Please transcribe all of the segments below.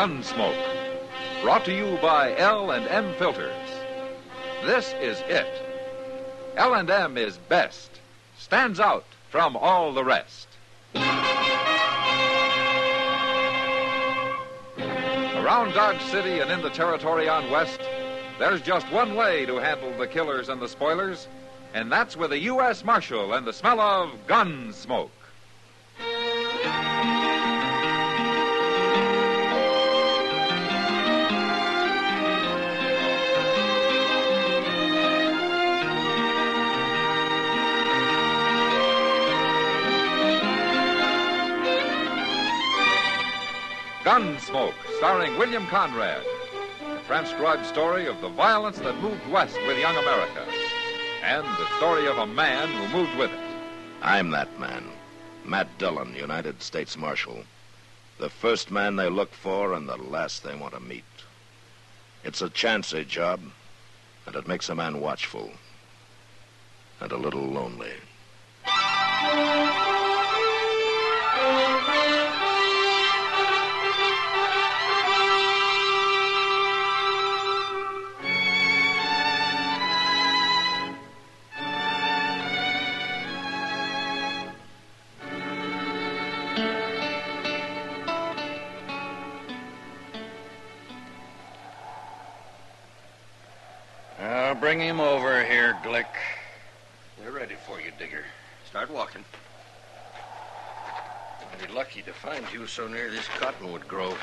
Gunsmoke. Brought to you by L&M Filters. This is it. L&M is best. Stands out from all the rest. Around Dodge City and in the territory on West, there's just one way to handle the killers and the spoilers, and that's with a U.S. Marshal and the smell of Gunsmoke. Gunsmoke, starring William Conrad. A transcribed story of the violence that moved west with young America. And the story of a man who moved with it. I'm that man, Matt Dillon, United States Marshal. The first man they look for and the last they want to meet. It's a chancy job, and it makes a man watchful. And a little lonely. Bring him over here, Glick. We're ready for you, Digger. Start walking. Pretty lucky to find you so near this cottonwood grove.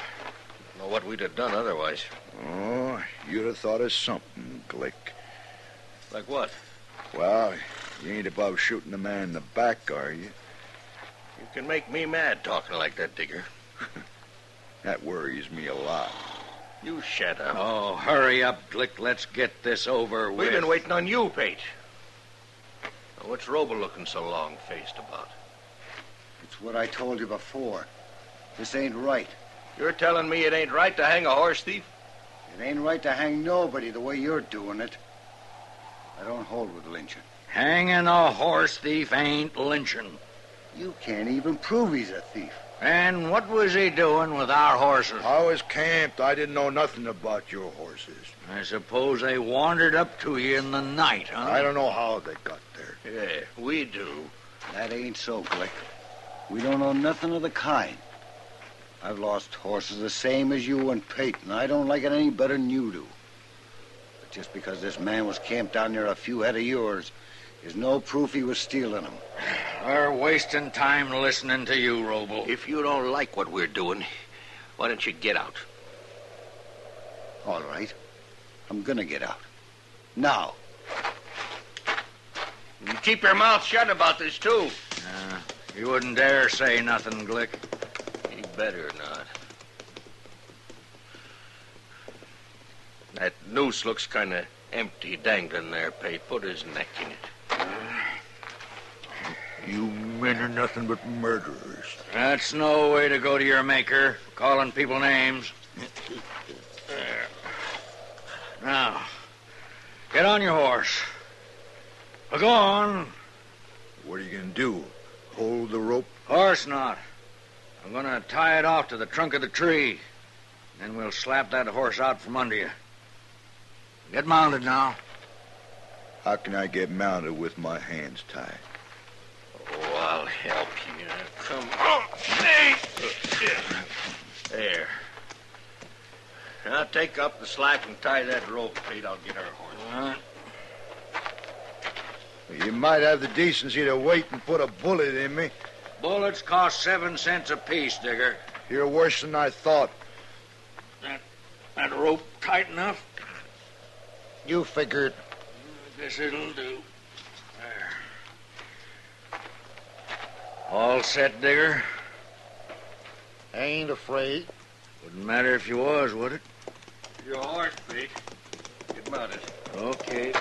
Don't know what we'd have done otherwise. Oh, you'd have thought of something, Glick. Like what? Well, you ain't above shooting a man in the back, are you? You can make me mad talking like that, Digger. That worries me a lot. You shut up. Oh, hurry up, Glick. Let's get this over with. We've been waiting on you, Pate. Now, what's Roble looking so long-faced about? It's what I told you before. This ain't right. You're telling me it ain't right to hang a horse thief? It ain't right to hang nobody the way you're doing it. I don't hold with lynching. Hanging a horse thief ain't lynching. You can't even prove he's a thief. And what was he doing with our horses? I was camped. I didn't know nothing about your horses. I suppose they wandered up to you in the night, huh? I don't know how they got there. Yeah, we do. That ain't so, Glick. We don't know nothing of the kind. I've lost horses the same as you and Peyton. I don't like it any better than you do. But just because this man was camped down near a few head of yours is no proof he was stealing them. We're wasting time listening to you, Roble. If you don't like what we're doing, why don't you get out? All right. I'm gonna get out. Now. You keep your mouth shut about this, too. You wouldn't dare say nothing, Glick. You better not. That noose looks kind of empty dangling there, Pate. Put his neck in it. You men are nothing but murderers. That's no way to go to your maker, calling people names. There. Now, get on your horse. Well, go on. What are you going to do? Hold the rope? Horse not. I'm going to tie it off to the trunk of the tree. Then we'll slap that horse out from under you. Get mounted now. How can I get mounted with my hands tied? Oh, I'll help you. Come on. Hey. There. Now take up the slack and tie that rope, Pete. I'll get our horse. All right. You might have the decency to wait and put a bullet in me. Bullets cost 7 cents apiece, Digger. You're worse than I thought. That rope tight enough? You figured. I guess it'll do. There. All set, Digger? I ain't afraid. Wouldn't matter if you was, would it? Your horse, Pete. Get mounted. Okay.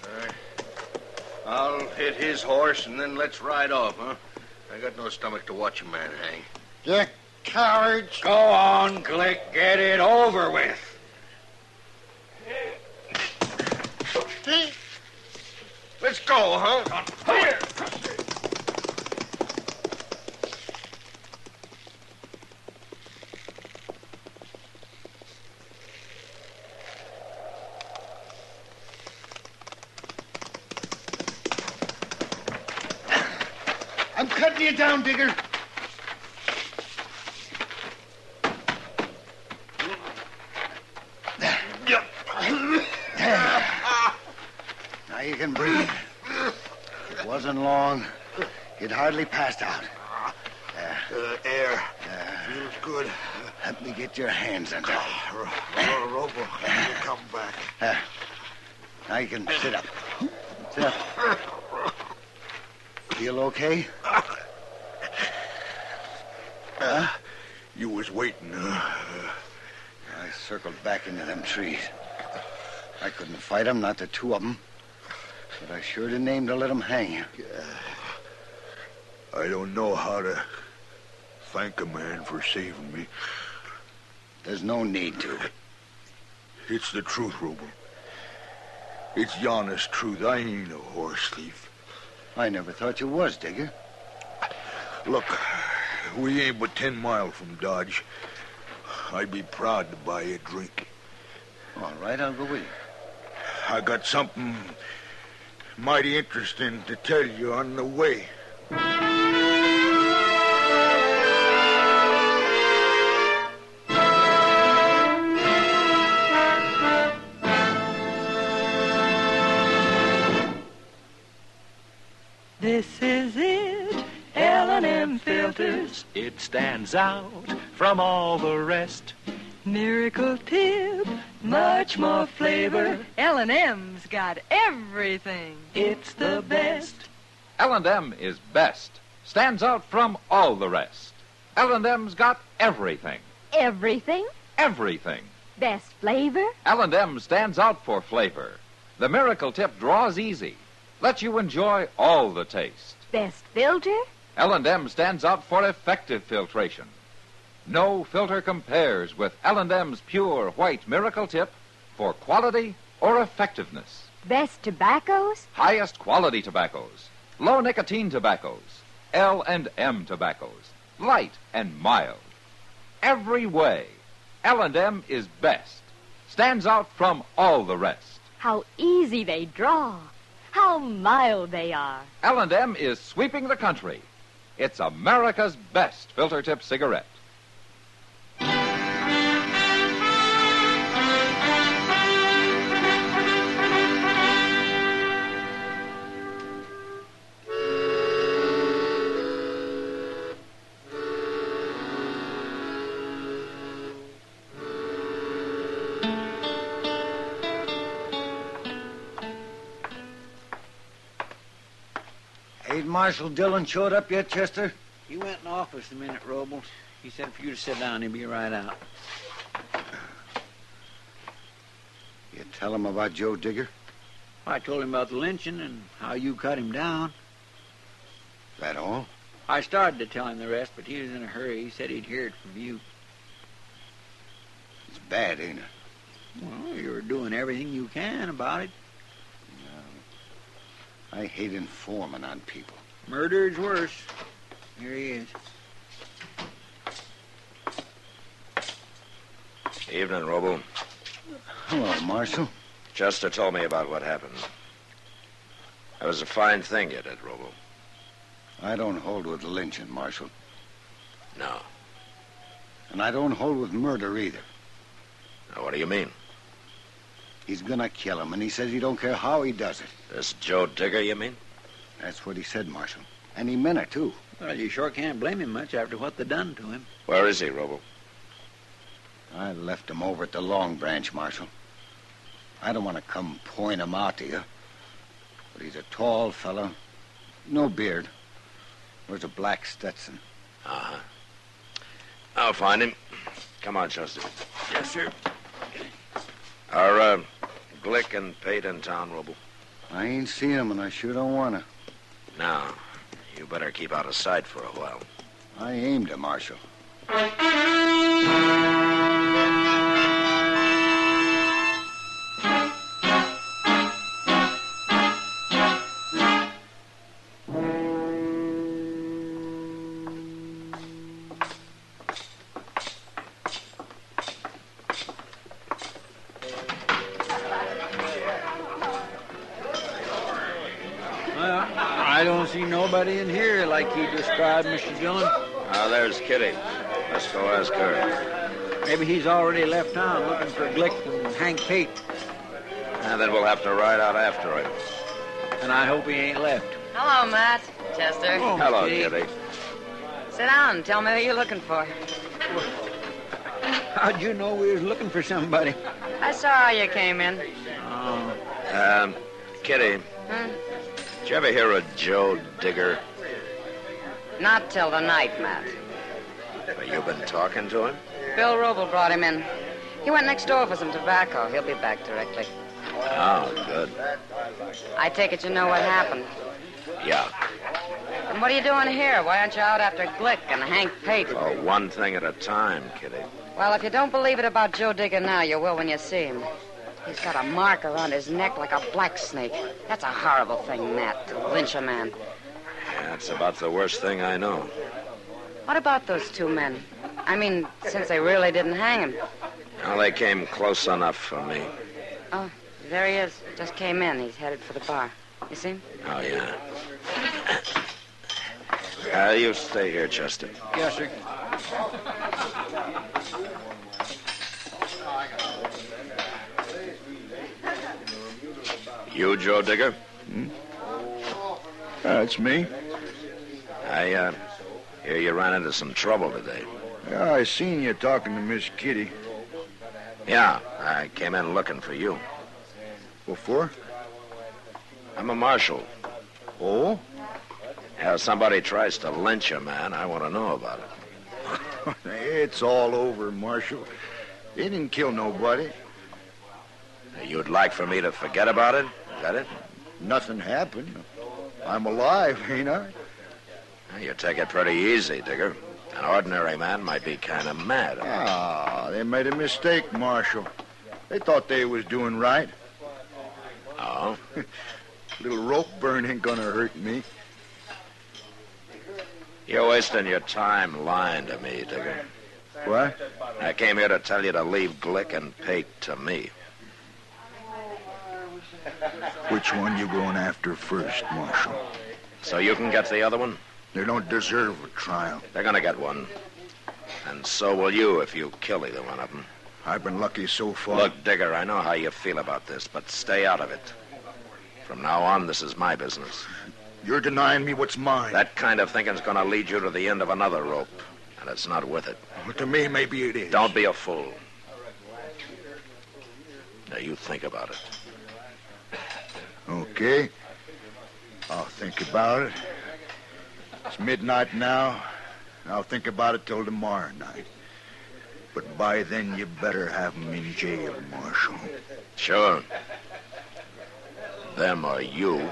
All right. I'll hit his horse, and then let's ride off, huh? I got no stomach to watch a man hang. You cowards. Go on, Glick. Get it over with. Let's go, huh? Here. Getting you down, Digger. Now you can breathe. It wasn't long. You'd hardly passed out. Air. Feels good. Let me get your hands under. Robo, you come back. Now you can sit up. Sit up. Feel okay? You was waiting, huh? I circled back into them trees. I couldn't fight them, not the two of them. But I sure didn't aim to let them hang you. I don't know how to thank a man for saving me. There's no need to. It's the truth, Robo. It's the honest truth. I ain't a horse thief. I never thought you was, Digger. Look, we ain't but 10 miles from Dodge. I'd be proud to buy you a drink. All right, I'll go with you. I got something mighty interesting to tell you on the way. This is it, L&M filters. It stands out from all the rest. Miracle tip, much more flavor. L&M's got everything. It's the best. L&M is best. Stands out from all the rest. L&M's got everything. Everything? Everything. Best flavor? L&M stands out for flavor. The Miracle Tip draws easy. Lets you enjoy all the taste. Best filter? L&M stands out for effective filtration. No filter compares with L&M's pure white Miracle Tip for quality or effectiveness. Best tobaccos? Highest quality tobaccos. Low nicotine tobaccos. L&M tobaccos. Light and mild. Every way, L&M is best. Stands out from all the rest. How easy they draw. How mild they are. L&M is sweeping the country. It's America's best filter tip cigarette. Ain't Marshal Dillon showed up yet, Chester? He went in office a minute, Robles. He said for you to sit down, he'll be right out. You tell him about Joe Digger? I told him about the lynching and how you cut him down. That all? I started to tell him the rest, but he was in a hurry. He said he'd hear it from you. It's bad, ain't it? Well, you're doing everything you can about it. I hate informing on people. Murder's worse. Here he is. Evening, Robo. Hello, Marshal. Chester told me about what happened. That was a fine thing you did, Robo. I don't hold with lynching, Marshal. No. And I don't hold with murder either. Now, what do you mean? He's gonna kill him, and he says he don't care how he does it. This Joe Digger, you mean? That's what he said, Marshal. And he meant it, too. Well, you sure can't blame him much after what they done to him. Where is he, Robo? I left him over at the Long Branch, Marshal. I don't want to come point him out to you. But he's a tall fellow, no beard. Wears a black Stetson. Uh-huh. I'll find him. Come on, Chester. Yes, sir. Are Glick and Pate in town, Robo? I ain't seen him, and I sure don't want to. No. You better keep out of sight for a while. I aimed him, Marshal. I don't see nobody in here like you described, Mr. Dillon. There's Kitty. Let's go ask her. Maybe he's already left town looking for Glick and Hank Pate. And then we'll have to ride out after him. And I hope he ain't left. Hello, Matt. Chester. Oh, Hello, Kitty. Sit down and tell me who you're looking for. How'd you know we was looking for somebody? I saw how you came in. Oh. Kitty, did you ever hear of Joe Digger? Not till the night, Matt. Have you been talking to him? Bill Roble brought him in. He went next door for some tobacco. He'll be back directly. Oh, good. I take it you know what happened. Yeah. And what are you doing here? Why aren't you out after Glick and Hank Pate? Oh, one thing at a time, Kitty. Well, if you don't believe it about Joe Digger now, you will when you see him. He's got a mark around his neck like a black snake. That's a horrible thing, Matt, to lynch a man. Yeah, it's about the worst thing I know. What about those two men? I mean, since they really didn't hang him. Well, they came close enough for me. Oh, there he is. Just came in. He's headed for the bar. You see him? Oh, yeah. You stay here, Chester. Yes, sir. You, Joe Digger? That's me. I hear you ran into some trouble today. Yeah, I seen you talking to Miss Kitty. Yeah, I came in looking for you. What for? I'm a marshal. Oh? Yeah, if somebody tries to lynch a man, I want to know about it. It's all over, Marshal. They didn't kill nobody. You'd like for me to forget about it? Is that it? Nothing happened. I'm alive, ain't I? You take it pretty easy, Digger. An ordinary man might be kind of mad. They made a mistake, Marshal. They thought they was doing right. Oh? Little rope burn ain't gonna hurt me. You're wasting your time lying to me, Digger. What? I came here to tell you to leave Glick and Pate to me. Which one you going after first, Marshal? So you can get the other one? They don't deserve a trial. They're gonna get one. And so will you if you kill either one of them. I've been lucky so far. Look, Digger, I know how you feel about this, but stay out of it. From now on, this is my business. You're denying me what's mine. That kind of thinking's gonna lead you to the end of another rope, and it's not worth it. Well, to me, maybe it is. Don't be a fool. Now, you think about it. Okay. I'll think about it. It's midnight now. I'll think about it till tomorrow night. But by then, you better have them in jail, Marshal. Sure. Them or you.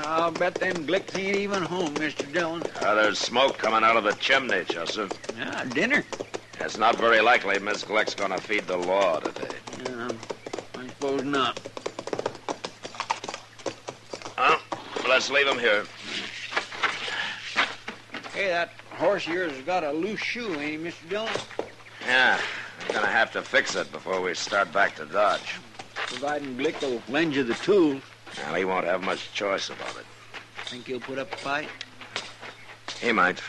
I'll bet them Glicks ain't even home, Mr. Dillon. There's smoke coming out of the chimney, Chester. Yeah, dinner. It's not very likely Miss Glick's gonna feed the law today. Yeah, I suppose not. Well, let's leave him here. Hey, that horse of yours has got a loose shoe, ain't he, Mr. Dillon? Yeah, I'm gonna have to fix it before we start back to Dodge. Providing Glick will lend you the tools. Well, he won't have much choice about it. Think he'll put up a fight? He might.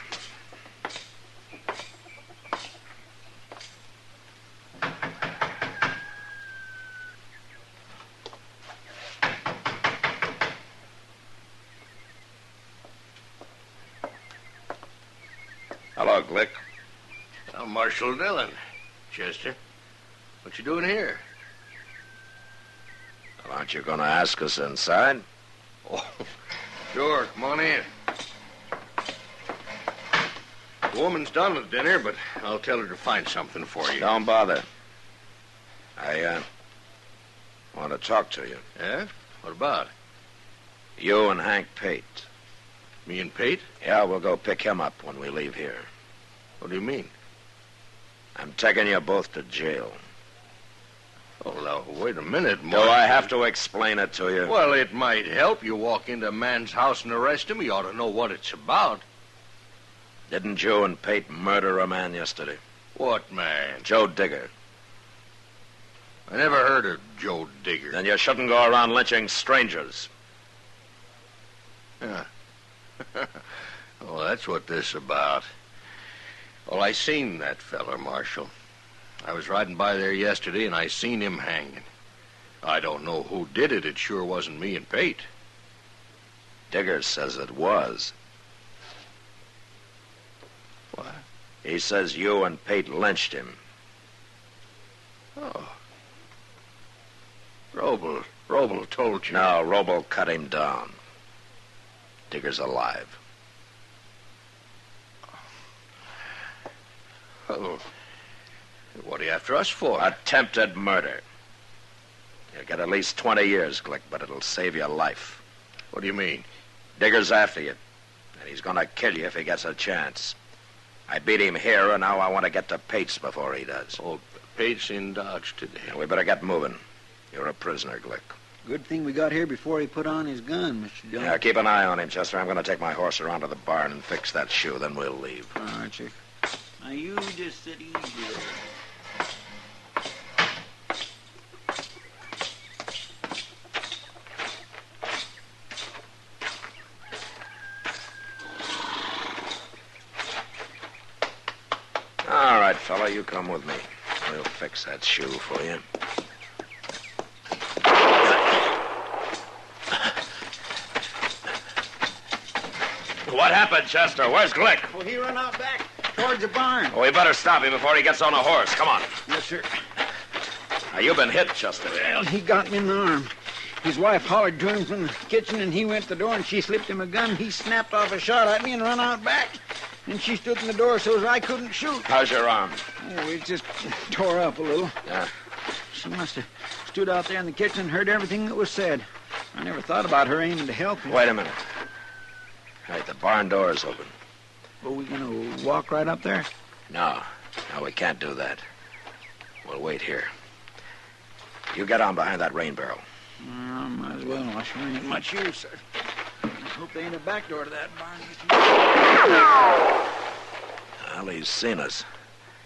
Hello, Glick. I'm Marshal Dillon. Chester, what you doing here? Well, aren't you going to ask us inside? Oh, sure. Come on in. The woman's done with dinner, but I'll tell her to find something for you. Don't bother. I want to talk to you. Yeah? What about? You and Hank Pate. Me and Pate? Yeah, we'll go pick him up when we leave here. What do you mean? I'm taking you both to jail. Oh, now, wait a minute, Do Marshal. I have to explain it to you? Well, it might help you walk into a man's house and arrest him. You ought to know what it's about. Didn't you and Pate murder a man yesterday? What man? Joe Digger. I never heard of Joe Digger. Then you shouldn't go around lynching strangers. Yeah. Oh, that's what this is about. Well, I seen that feller, Marshal. I was riding by there yesterday, and I seen him hanging. I don't know who did it. It sure wasn't me and Pate. Digger says it was. What? He says you and Pate lynched him. Oh. Roble told you. No, Roble cut him down. Digger's alive. Oh. What are you after us for? Attempted murder. You'll get at least 20 years, Glick, but it'll save your life. What do you mean? Digger's after you, and he's gonna kill you if he gets a chance. I beat him here, and now I want to get to Pate's before he does. Oh, Pate's in Dodge today. Yeah, we better get moving. You're a prisoner, Glick. Good thing we got here before he put on his gun, Mr. Dillon. Yeah, keep an eye on him, Chester. I'm going to take my horse around to the barn and fix that shoe, then we'll leave. All right, sir. Now, you just sit easy. All right, fella, you come with me. We'll fix that shoe for you. What happened, Chester? Where's Glick? Well, he run out back towards the barn. Well, we better stop him before he gets on a horse. Come on. Yes, sir. Now, you've been hit, Chester. Well, he got me in the arm. His wife hollered to him from the kitchen, and he went to the door, and she slipped him a gun. He snapped off a shot at me and run out back. And she stood in the door so as I couldn't shoot. How's your arm? Oh, it just tore up a little. Yeah. She must have stood out there in the kitchen and heard everything that was said. I never thought about her aiming to help you. Wait a minute. Hey, the barn door is open. Are we going to walk right up there? No, we can't do that. We'll wait here. You get on behind that rain barrel. Might as well. I sure ain't much use, sir. I hope there ain't a back door to that barn. Well, he's seen us.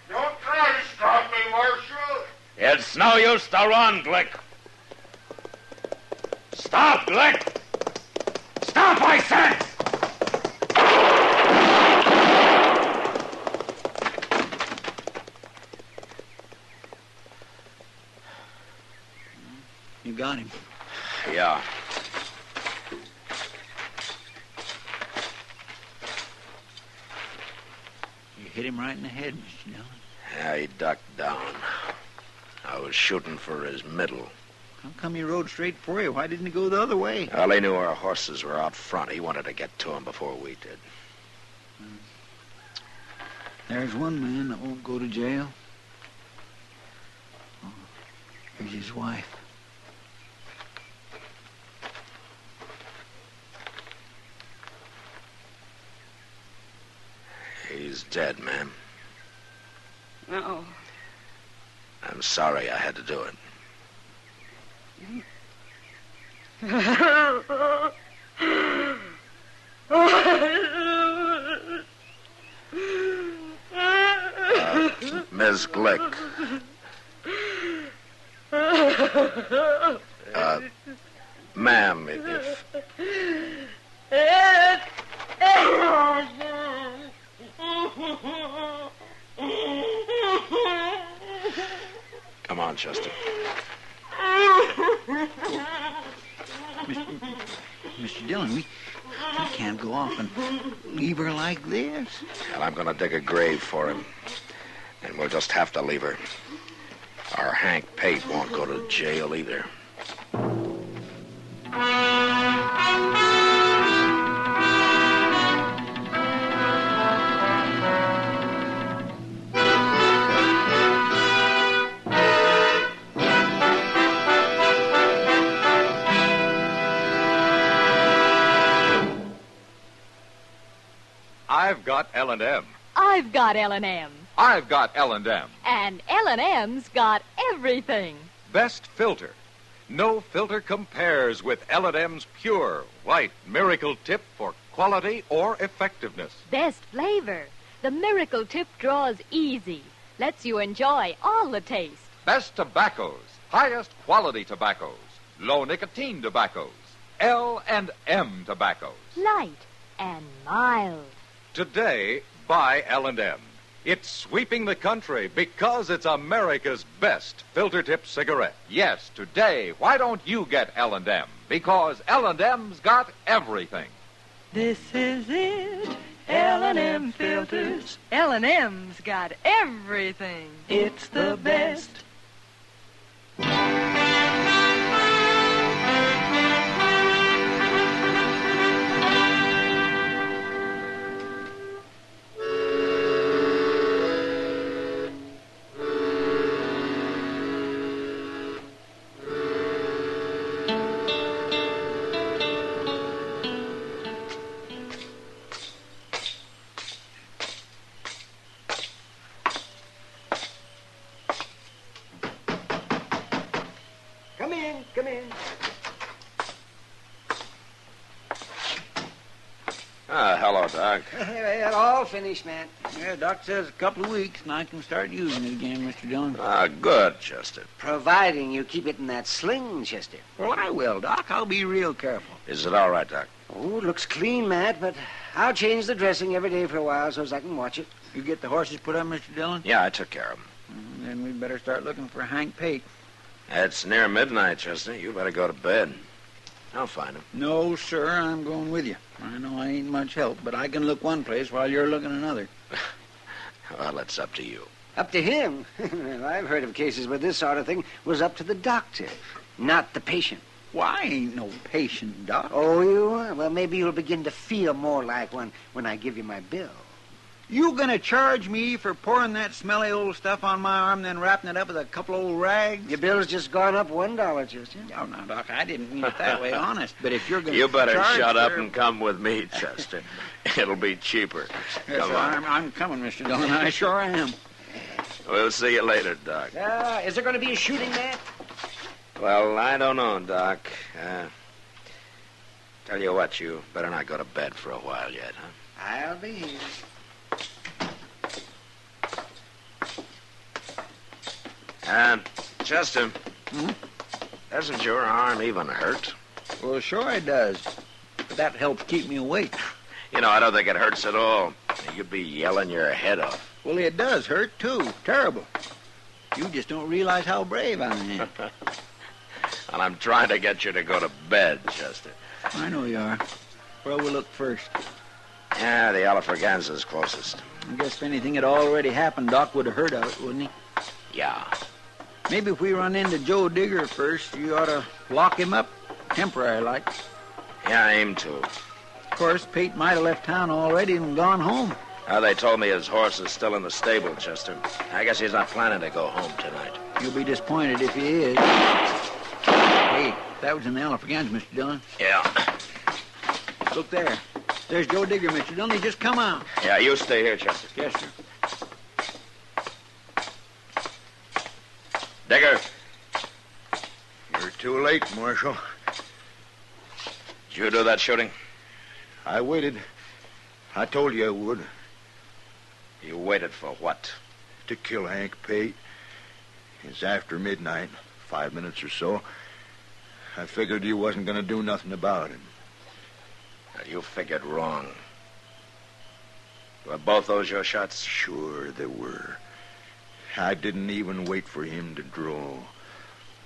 Don't try to stop me, Marshal. It's no use to run, Glick. Stop, Glick! Stop, I said! You got him. Yeah. You hit him right in the head, Mr. Dillon. Yeah, he ducked down. I was shooting for his middle. How come he rode straight for you? Why didn't he go the other way? Well, he knew our horses were out front. He wanted to get to him before we did. There's one man that won't go to jail. Oh, here's his wife. He's dead, ma'am. No. I'm sorry I had to do it. Ms. Glick. Ma'am, if... Come on, Chester. Mr. Dillon, we can't go off and leave her like this. And I'm going to dig a grave for him. And we'll just have to leave her. Our Hank Pate won't go to jail either. I've got L&M. I've got L&M. I've got L&M. And L&M's got everything. best filter. No filter compares with L&M's pure, white Miracle Tip for quality or effectiveness. Best flavor. The Miracle Tip draws easy. Lets you enjoy all the taste. Best tobaccos, highest quality tobaccos, low nicotine tobaccos, L&M tobaccos. Light and mild. Today, buy L&M. It's sweeping the country because it's America's best filter tip cigarette. Yes, today, why don't you get L&M? Because L&M's got everything. This is it. L&M filters. L&M's got everything. It's the best. Come in. Hello, Doc. Well, all finished, Matt. Yeah, Doc says a couple of weeks and I can start using it again, Mr. Dillon. Good, Chester. Providing you keep it in that sling, Chester. Well, I will, Doc. I'll be real careful. Is it all right, Doc? Oh, it looks clean, Matt, but I'll change the dressing every day for a while so as I can watch it. You get the horses put up, Mr. Dillon? Yeah, I took care of them. Then we'd better start looking for Hank Pate. It's near midnight, Chester. You better go to bed. I'll find him. No, sir, I'm going with you. I know I ain't much help, but I can look one place while you're looking another. Well, it's up to you. Up to him? Well, I've heard of cases where this sort of thing was up to the doctor, not the patient. Well, I ain't no patient, Doc. Oh, you are? Well, maybe you'll begin to feel more like one when I give you my bill. You gonna charge me for pouring that smelly old stuff on my arm, then wrapping it up with a couple old rags? Your bill's just gone up $1, Chester. Oh, no, Doc, I didn't mean it that way, honest. But if you're gonna You better shut up for... and come with me, Chester. It'll be cheaper. Yes, Come sir, on. I'm coming, Mr. Dillon. I sure am. We'll see you later, Doc. Is there gonna be a shooting, Matt? Well, I don't know, Doc. Tell you what, you better not go to bed for a while yet, huh? I'll be here. Chester, doesn't your arm even hurt? Well, sure it does. But that helps keep me awake. You know, I don't think it hurts at all. You'd be yelling your head off. Well, it does hurt, too. Terrible. You just don't realize how brave I am. And I'm trying to get you to go to bed, Chester. I know you are. Where will we look first? Yeah, the Alafraganza's closest. I guess if anything had already happened, Doc would have heard of it, wouldn't he? Yeah. Maybe if we run into Joe Digger first, you ought to lock him up, temporary like. Yeah, I aim to. Of course, Pate might have left town already and gone home. They told me his horse is still in the stable, Chester. I guess he's not planning to go home tonight. You'll be disappointed if he is. Hey, that was in the Alafragans, Mr. Dillon. Yeah. Look there. There's Joe Digger, Mr. Dillon. He just come out. Yeah, you stay here, Chester. Yes, sir. Digger. You're too late, Marshal. Did you do that shooting? I waited. I told you I would. You waited for what? To kill Hank Pate. It's after midnight, 5 minutes or so. I figured you wasn't going to do nothing about it. You figured wrong. Were both those your shots? Sure they were. I didn't even wait for him to draw.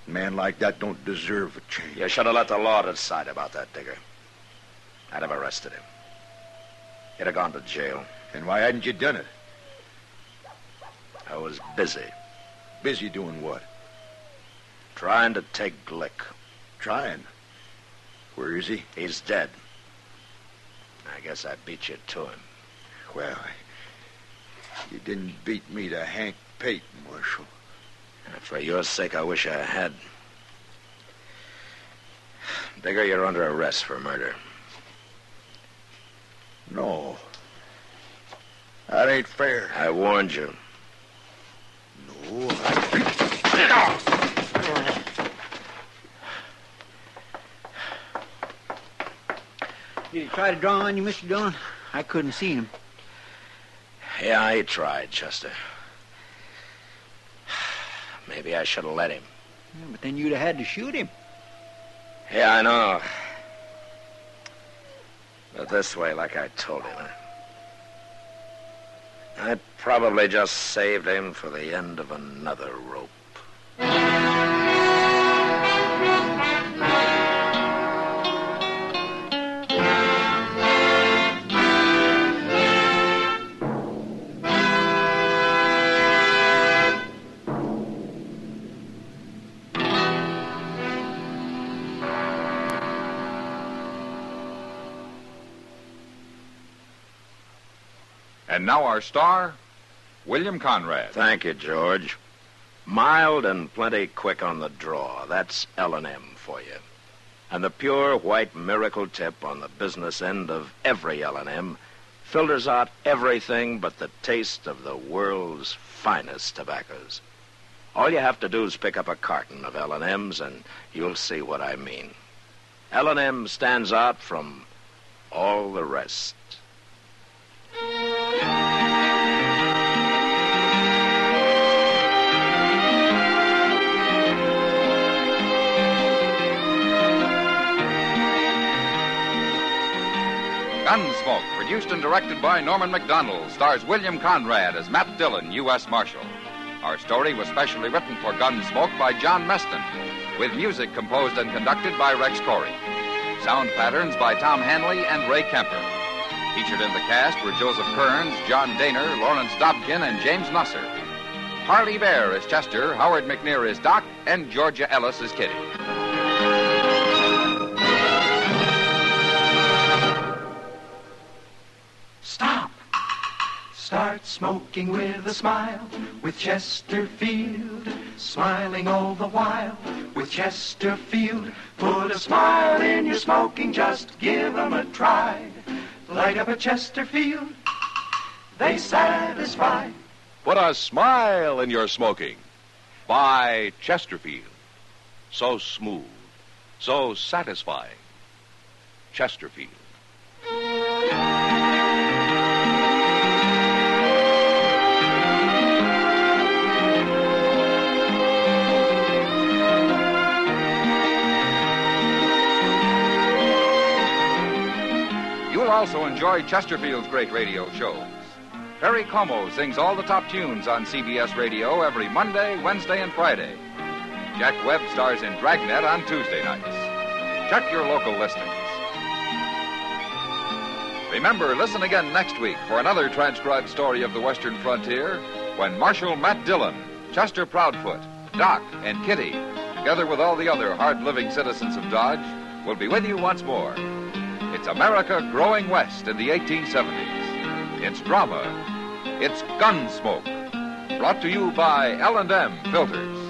A man like that don't deserve a chance. You should have let the law decide about that, Digger. I'd have arrested him. He'd have gone to jail. And why hadn't you done it? I was busy. Busy doing what? Trying to take Glick. Trying? Where is he? He's dead. I guess I beat you to him. Well, you didn't beat me to Hank Pate, Marshal. For your sake, I wish I had. Digger, you're under arrest for murder. No. That ain't fair. I warned you. No, I... Did he try to draw on you, Mr. Dillon? I couldn't see him. Yeah, I tried, Chester. Maybe I should have let him. Yeah, but then you'd have had to shoot him. Yeah, I know. But this way, like I told him, I probably just saved him for the end of another rope. And now our star, William Conrad. Thank you, George. Mild and plenty quick on the draw. That's L&M for you. And the pure white miracle tip on the business end of every L&M filters out everything but the taste of the world's finest tobaccos. All you have to do is pick up a carton of L&Ms and you'll see what I mean. L&M stands out from all the rest. Gunsmoke, produced and directed by Norman Macdonnell, stars William Conrad as Matt Dillon, U.S. Marshal. Our story was specially written for Gunsmoke by John Meston, with music composed and conducted by Rex Corey. Sound patterns by Tom Hanley and Ray Kemper. Featured in the cast were Joseph Kearns, John Daner, Lawrence Dobkin, and James Nusser. Harley Bear is Chester, Howard McNear is Doc, and Georgia Ellis is Kitty. Stop. Start smoking with a smile with Chesterfield. Smiling all the while with Chesterfield. Put a smile in your smoking, just give 'em a try. Light up a Chesterfield, they satisfy. Put a smile in your smoking. Buy Chesterfield. So smooth, so satisfying. Chesterfield. You'll also enjoy Chesterfield's great radio shows. Perry Como sings all the top tunes on CBS Radio every Monday, Wednesday, and Friday. Jack Webb stars in Dragnet on Tuesday nights. Check your local listings. Remember, listen again next week for another transcribed story of the Western frontier when Marshal Matt Dillon, Chester Proudfoot, Doc, and Kitty, together with all the other hard-living citizens of Dodge, will be with you once more. It's America growing west in the 1870s. It's drama. It's Gunsmoke. Brought to you by L&M Filters.